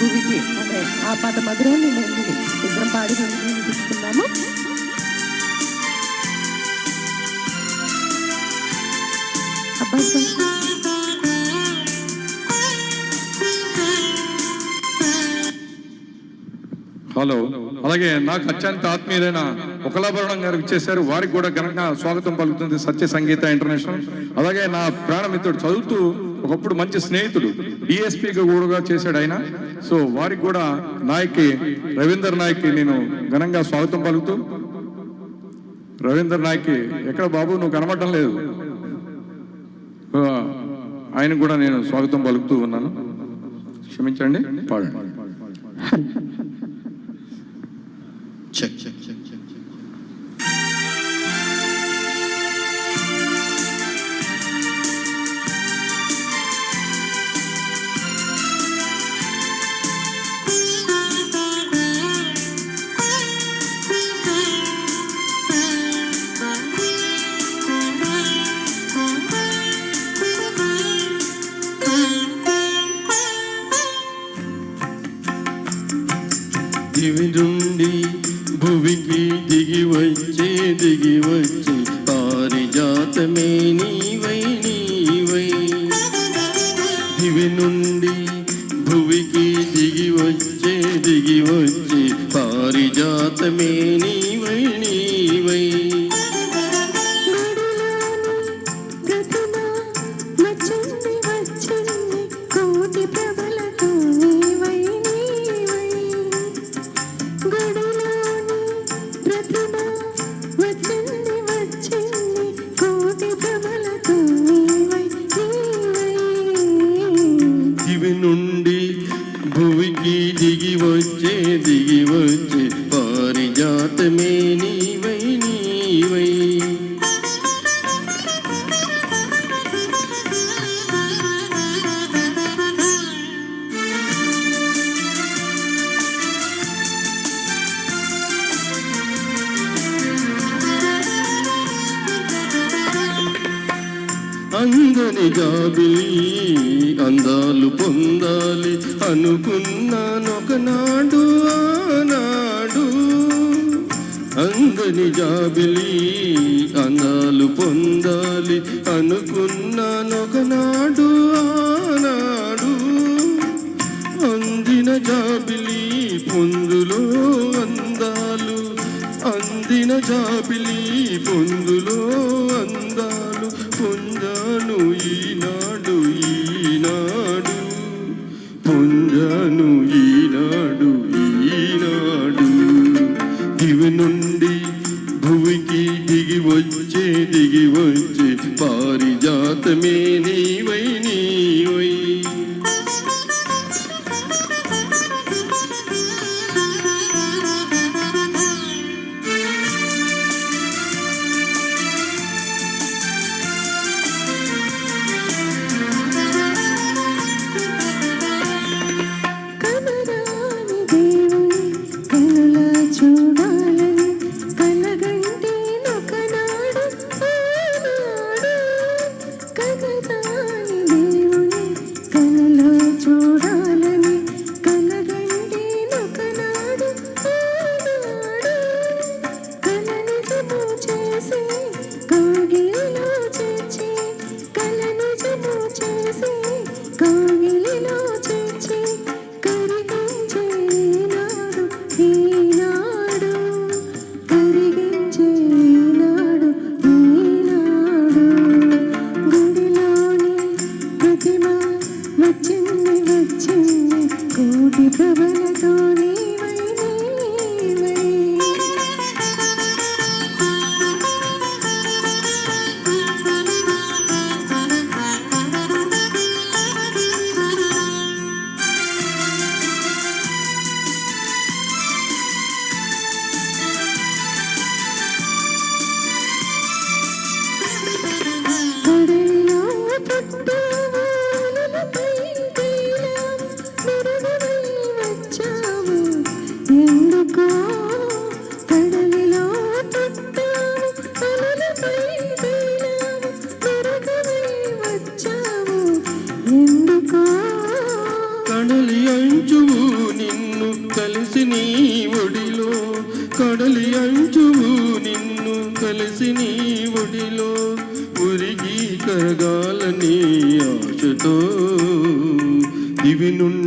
భూమికి అనే ఆ పద మధురాన్ని మేము ఇద్దరం పాడి వినిపిస్తున్నాము. హలో, అలాగే నాకు అత్యంత ఆత్మీయులైన ఒకలాభరణం గారు ఇచ్చేశారు, వారికి కూడా ఘనంగా స్వాగతం పలుకుతుంది సత్య సంగీత ఇంటర్నేషనల్. అలాగే నా ప్రాణమిత్రుడు చదువుతూ ఒకప్పుడు మంచి స్నేహితుడు డిఎస్పీగా కూడా చేశాడు ఆయన. సో వారికి కూడా నాయక్కి రవీందర్ నాయక్కి నేను ఘనంగా స్వాగతం పలుకుతూ, రవీందర్ నాయక్కి ఎక్కడ బాబు నువ్వు కనబడటం లేదు, ఆయన కూడా నేను స్వాగతం పలుకుతూ ఉన్నాను, క్షమించండి. పాడండి. చెక్ చెక్ చెక్ చెక్ దివి నుండి భువికి దిగి వచ్చి పారిజాతమే నీవై నీవై. దివి నుండి భువికి దిగి వచ్చి పారిజాతమే నీవై నీవై. నుండి భువికి దిగి వచ్చే పారిజాతమే నీవై నీవై. అందని జాబిలి అందాలు పొందాలి అనుకున్నానొకనాడు ఆనాడు. అందని జాబిలి అందాలు పొందాలి అనుకున్నానొకనాడు ఆనాడు. అందిన జాబిలి పొందులో అందాలు, అందిన జాబిలి పొందులో అందాలు పొందాను ఈనాడు ఈనాడు, పొందాను ఈనాడు ఈనాడు. దివి నుండి భువికి దిగి వచ్చే పారిజాతమే నీవై నీవై. దివి నుండి